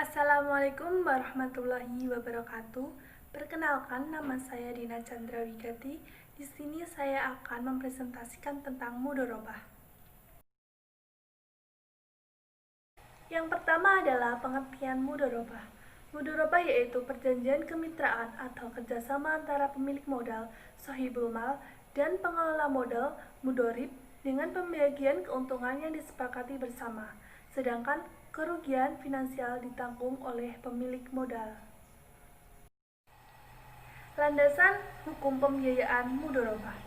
Assalamualaikum warahmatullahi wabarakatuh. Perkenalkan, nama saya Dina Chandra Wigati. Di sini saya akan mempresentasikan tentang mudharabah. Yang pertama adalah pengertian mudharabah. Mudharabah yaitu perjanjian kemitraan atau kerjasama antara pemilik modal, sahibul mal, dan pengelola modal, mudharib, dengan pembagian keuntungan yang disepakati bersama, sedangkan kerugian finansial ditanggung oleh pemilik modal. Landasan hukum pembiayaan mudharabah.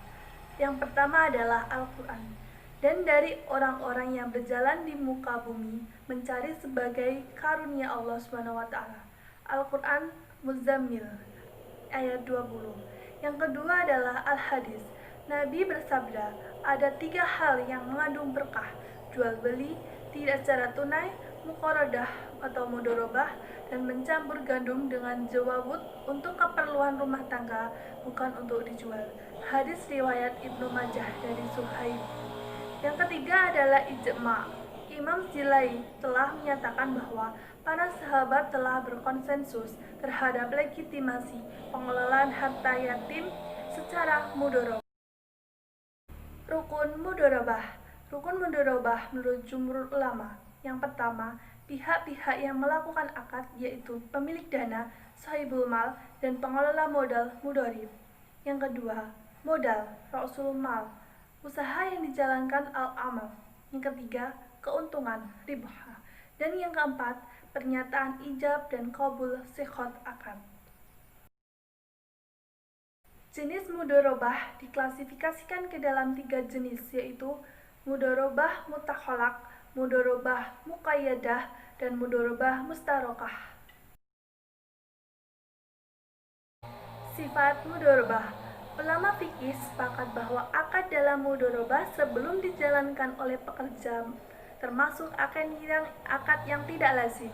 Yang pertama adalah Al-Quran. Dan dari orang-orang yang berjalan di muka bumi mencari sebagai karunia Allah SWT. Al-Quran Muzammil ayat 20. Yang kedua adalah Al-Hadis. Nabi bersabda, ada 3 hal yang mengandung berkah: jual beli tidak secara tunai, muqaradah atau mudharabah, dan mencampur gandum dengan jawabut untuk keperluan rumah tangga, bukan untuk dijual. Hadis riwayat Ibnu Majah dari Suhaib. Yang ketiga adalah ijma. Imam Zilai telah menyatakan bahwa para sahabat telah berkonsensus terhadap legitimasi pengelolaan harta yatim secara mudharabah. Rukun mudharabah. Rukun mudharabah menurut jumhur ulama. Yang pertama, pihak-pihak yang melakukan akad yaitu pemilik dana, sahibul mal, dan pengelola modal mudharib. Yang kedua, modal, ra'sul mal, usaha yang dijalankan al-amal. Yang ketiga, keuntungan, ribha. Dan yang keempat, pernyataan ijab dan qabul siqat akad. Jenis mudharabah diklasifikasikan ke dalam 3 jenis, yaitu mudharabah mutakhalaq, mudharabah muqayyadah, dan mudharabah mustarokah. Sifat mudharabah. Ulama fikih sepakat bahwa akad dalam mudharabah sebelum dijalankan oleh pekerja termasuk akad yang tidak lazim.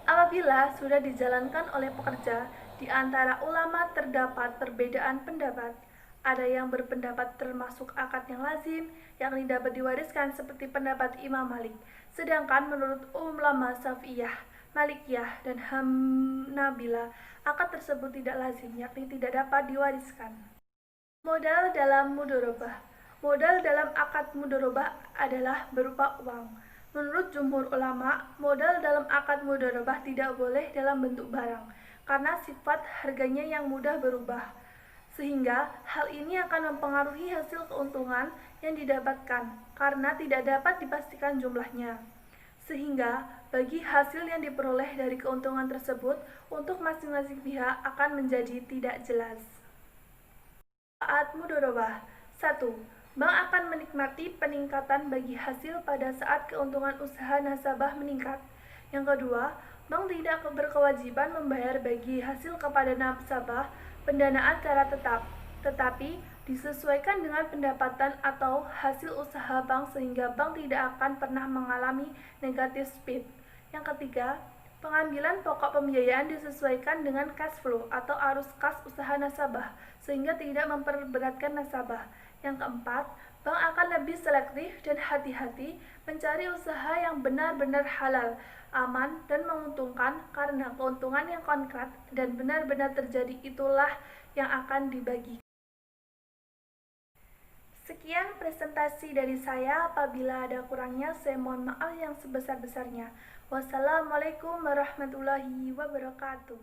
Apabila sudah dijalankan oleh pekerja, di antara ulama terdapat perbedaan pendapat. Ada yang berpendapat termasuk akad yang lazim, yakni dapat diwariskan seperti pendapat Imam Malik. Sedangkan menurut ulama Syafi'iyah, Malikiyah, dan Hanabilah, akad tersebut tidak lazim, yakni tidak dapat diwariskan. Modal dalam mudharabah. Modal dalam akad mudharabah adalah berupa uang. Menurut jumhur ulama, modal dalam akad mudharabah tidak boleh dalam bentuk barang, karena sifat harganya yang mudah berubah, sehingga hal ini akan mempengaruhi hasil keuntungan yang didapatkan, karena tidak dapat dipastikan jumlahnya. Sehingga bagi hasil yang diperoleh dari keuntungan tersebut untuk masing-masing pihak akan menjadi tidak jelas. Saat mudharabah. 1. Bank akan menikmati peningkatan bagi hasil pada saat keuntungan usaha nasabah meningkat. Yang kedua, bank tidak berkewajiban membayar bagi hasil kepada nasabah pendanaan secara tetap, tetapi disesuaikan dengan pendapatan atau hasil usaha bank sehingga bank tidak akan pernah mengalami negatif speed. Yang ketiga, pengambilan pokok pembiayaan disesuaikan dengan cash flow atau arus kas usaha nasabah sehingga tidak memperberatkan nasabah. Yang keempat, bank akan lebih selektif dan hati-hati mencari usaha yang benar-benar halal, aman, dan menguntungkan karena keuntungan yang konkret dan benar-benar terjadi itulah yang akan dibagi. Sekian presentasi dari saya. Apabila ada kurangnya, saya mohon maaf yang sebesar-besarnya. Wassalamualaikum warahmatullahi wabarakatuh.